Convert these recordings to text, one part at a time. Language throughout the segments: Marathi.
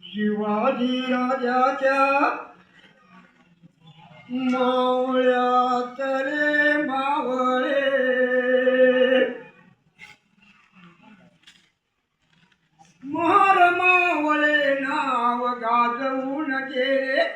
शिवाजी राजाच्या मावळ्यात रे मावळे महार मावळे नाव गाजवून गेले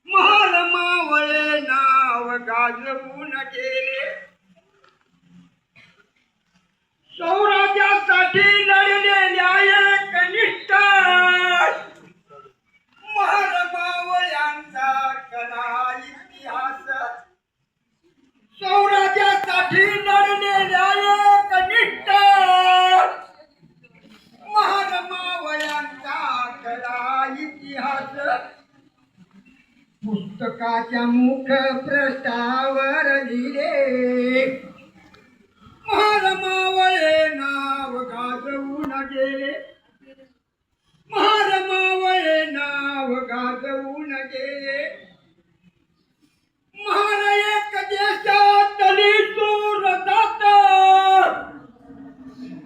महार मावळे नाव गाजवून गेले स्वराज्यासाठी लढलेल्या एक निष्ठा महार मावळ्यांचा खरा इतिहास स्वराज्यासाठी लढलेल्या एक निष्ठा महार मावळ्यांचा खरा इतिहास पुस्तकाच्या मुखपृष्ठावर लिहिले महार मावळे नाव गाजवून गेले महार मावळे नाव गाजवून गेले महार एक देशातली सूरदात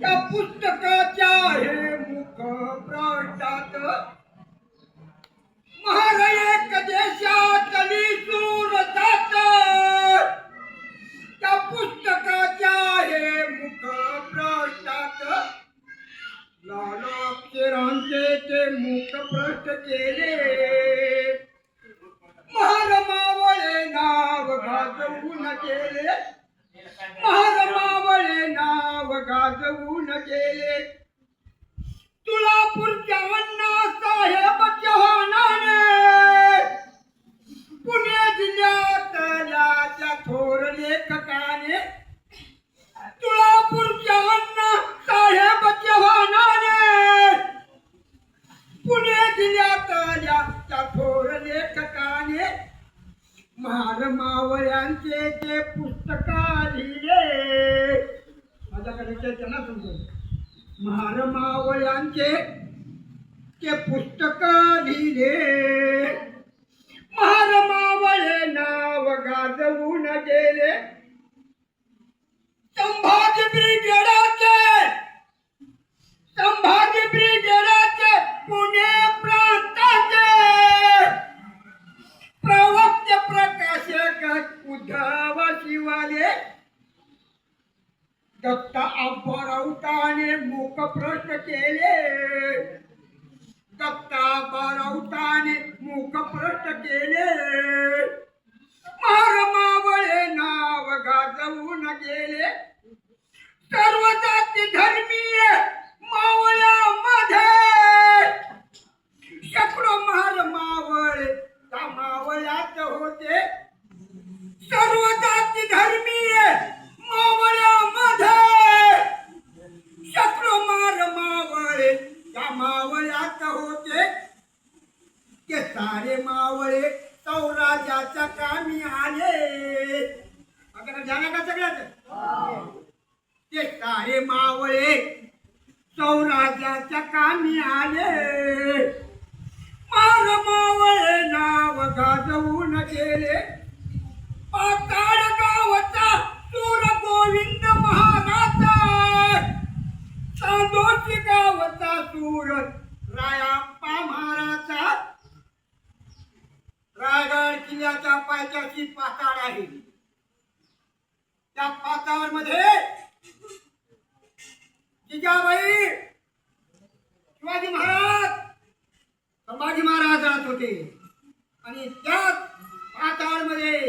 त्या पुस्तकाच्या हे मुखपृष्ठात महार एक देशातली सूरदात त्या पुस्तकाच्या हे मुखपृष्ठात लाल अक्षरांचे ते मुखपृष्ठ केले महार मावळे नाव गाजवून गेले महार मावळे नाव गाजवून गेले तुळापूरच्या अण्णासाहेब चव्हाणाने पुणे जिल्ह्यातल्या थोर लेखकाने तुळापूरच्या अण्णासाहेब चव्हाणाने पुणे जिल्ह्यातल्या थोर लेखकाने महार मावळ्यांचे ते पुस्तक लिहिले माझ्याकडे त्यांना समजलं महार मावळ्यांचे ते पुस्तक लिहिले महार मावळे नाव गाजवून गेले संभाजी ब्रिगेडाचे पुणे प्रांताचे प्रवक्ते प्रकाशक उद्धव शिवाले दत्ता आब्बा राऊताने मुखपृष्ठ केले दत्ता आब्बा राऊताने मुखपृष्ठ केले महार मावळे नाव गाजवून गेले सर्व जाती धर्मीय मावळ्यामध्ये शेकडो महार मावळे त्या मावळ्यात होते सर्व जाती धर्मीय मावळ्यामध्ये शेकडो महार मावळे त्या मावळ्यात होते ते सारे मावळे स्वराज्याच्या कामी आले अगर जाना का सगळ्यात ते सारे मावळे स्वराज्याच्या कामी आले महार मावळे नाव गाजवून गेले पाताळ गावचा सूर गोविंद महाराज चांदोशी गावचा सूर रायाप्पा महाराजा रायगड किल्ल्याच्या पायथ्याशी पाताळ आहे त्या पाताळ मध्ये जिजाबाई शिवाजी महाराज संभाजी महाराज राहत होते आणि त्याच पाताळ मध्ये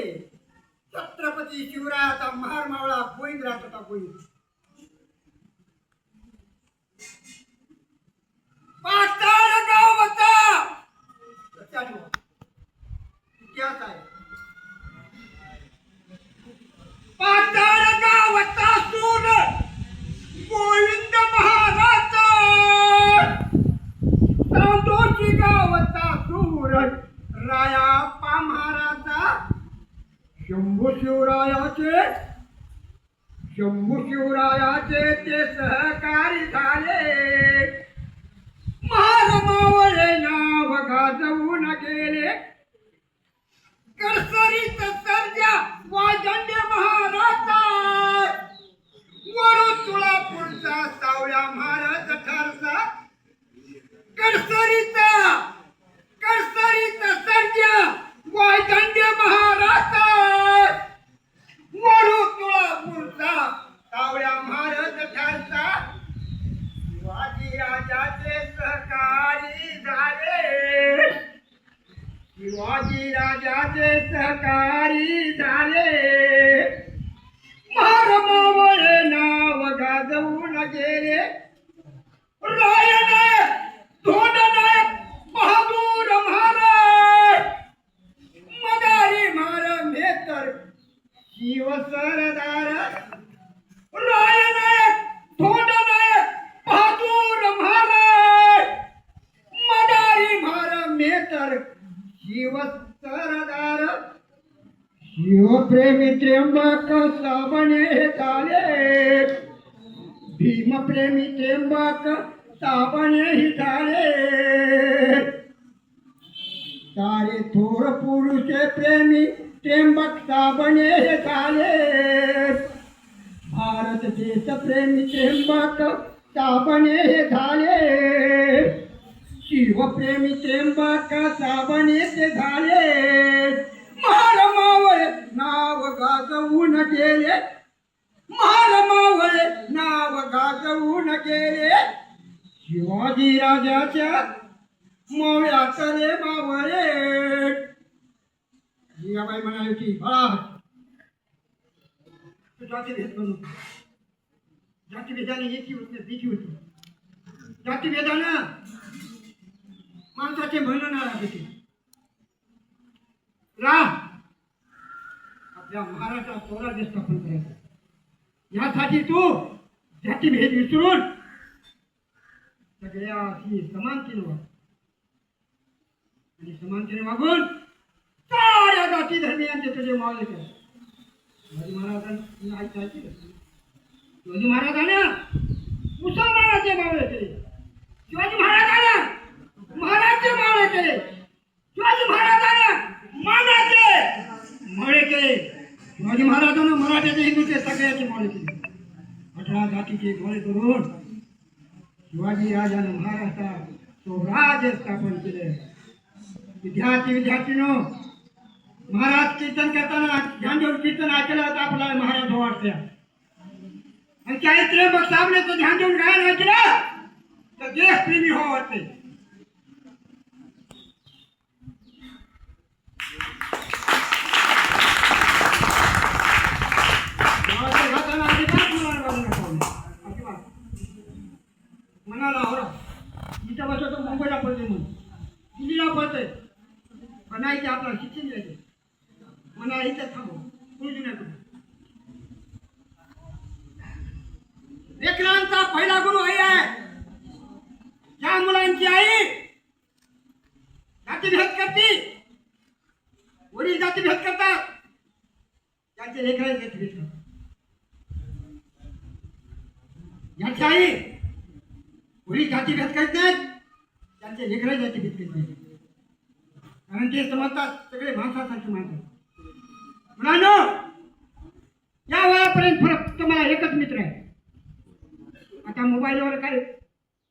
छत्रपती शिवरायाचा महार मावळा गोविंद राहत होता गोविंद पाताळ गावचा इतिहास आहे पाताळ गावचा सूर गोविंद महाराज चांदोशी गावचा सूर रायाप्पा महाराजा शंभू शिवरायाचे ते सहकारी झाले महार मावळे नाव गाजवून गेले करसरीत सर्जा वाजंडे महाराजा वडू तुळापूरचा सावळ्या महाराज ठरला शिवाजी राजाचे सहकारी झाले, शिवाजी राजाचे सहकारी झाले, मारमावळे नाव गाजवून गेले, रायनायक धोंडनायक बहादूर महाराज, मदारी मार मेतर शिव सरदार, रायनायक धोंडनायक बहादूर महाराज, मदारी मार मेतर शिव सरदार, शिवप्रेमी त्र्यंबक साबणे झाले, भीमप्रेमी त्र्यंबक साबणे झाले, सारे थोर पुरुष प्रेमी त्र्यंबक साबणे झाले, भारत देश प्रेमी त्र्यंबक साबणे झाले, शिवप्रेमी त्र्यंबक साबणे झाले, मारमावळे नाव गाजवून गेले, मारमावळे नाव गाजवून गेले, शिवाजी राजाच्या मोव्यातले मावळे. जिजाबाई म्हणाली की बाळा तू जातीभेद करू, जातीभेदाने एकी होत नाही बीकी होती, जातीभेदानं माणसाचे म्हणणं नाही राहते. आपल्या महाराष्ट्रात स्वराज्य स्थापन करायचं, यासाठी तू जातीभेद विसरून सगळ्याशी समानतेने वाग आणि समानतेने वागून साऱ्या जाती धर्मियांचे तुझे मावळे कर. शिवाजी महाराजांनी ऐकायची, शिवाजी महाराजांना मुसलमानाचे मावळे केले, शिवाजी महाराजांना महाराजचे मावळे केले, शिवाजी महाराजांना मानाचे मावळे केले, शिवाजी महाराजांना मराठ्याचे हिंदूचे सगळ्याचे मावळे केले. 18 जातीचे मावळे करून शिवाजी राजाने महाराष्ट्रात स्वराज्य स्थापन केले. विद्यार्थीनो, महाराज कीर्तन करताना ध्यान देऊन कीर्तन ऐकलं तर आपल्याला महाराज वाटते, आणि काही त्र्यंबक साबणेचं ध्यान देऊन गायन ऐकलं तर देशप्रेमी हो वाटते. मनाला आवडा इथं बसवतो, मुंबईला पडते म्हणून दिल्लीला पडते, पण नाही ते आपलं शिक्षण घ्यायचं, मनाला इथं थांबव पुढे नाही. लेकरांचा पहिला गुरु आई आहे. ज्या मुलांची आई जातीभेद करते, वडील जातीभेद करतात, त्यांचे लेकरं जातीभेद करतात. ज्याची आई वडील जातीभेद करत नाहीत, त्यांचे लेकरं जातीभेद करत नाहीत, कारण ते समजतात सगळे माणसासारखे माणसं. मुलांनो, या वयापर्यंत फरक तुम्हाला एकच मित्र आहे. आता मोबाईलवर काय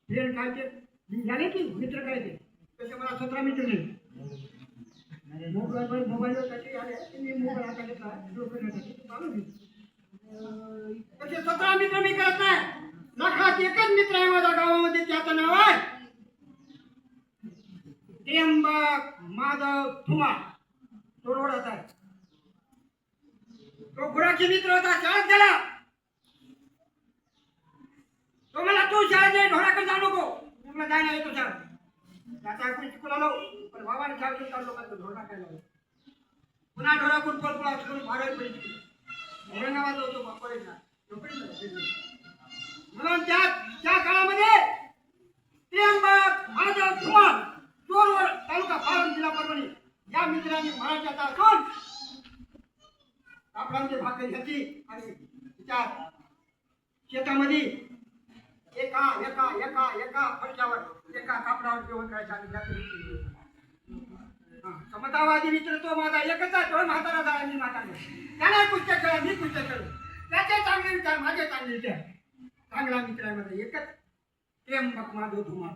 फ्रेंड काय झाले की मित्र करायचे, तसे मला 17 मित्र नाही. मोबाईलवर कसे आले मी मोबाईल हातात घेतला चालू घेतला, तसे 17 मित्र मी करत नाही. लाखात एकच मित्र आहे माझ्या गावामध्ये, त्याचं नाव आहे त्र्यंबक माधव धुमाळ. तो रोडात आहे, तो गुराची मित्र होता, शाळेत गेला. तो मला तू शाळेत नाही, ढोराकडे जाऊ नको. तुला जायला येतो शाळेत, त्याचा आपण शिकून आलो, पण बाबाने शाळेत चाललो का ढोरा खायला. पुन्हा ढोराकडून पळपुळा करून भागायला पाहिजे, औरंगाबाद होतो बापाला. म्हणून त्या काळामध्ये त्र्यंबक माधव धुमाळ चोरवड तालुका पालम जिल्हा परभणी या मित्रांनी महाराष्ट्रात असून आपल्यामध्ये भाकरी घ्यायची आणि त्या शेतामध्ये एका एका एका एका फडक्यावर एका कापडावर जेवण करायचं आणि समतावादी मित्र तो माझा एकच आहे. तो म्हातारा झाला, मी म्हातारा. त्याला कुस्त्या खेळ, मी कुस्त्या खेळ. त्याचे चांगले विचार, माझे चांगले विचार. चांगला मित्र आहे माझा एकच त्र्यंबक माधव धुमाळ.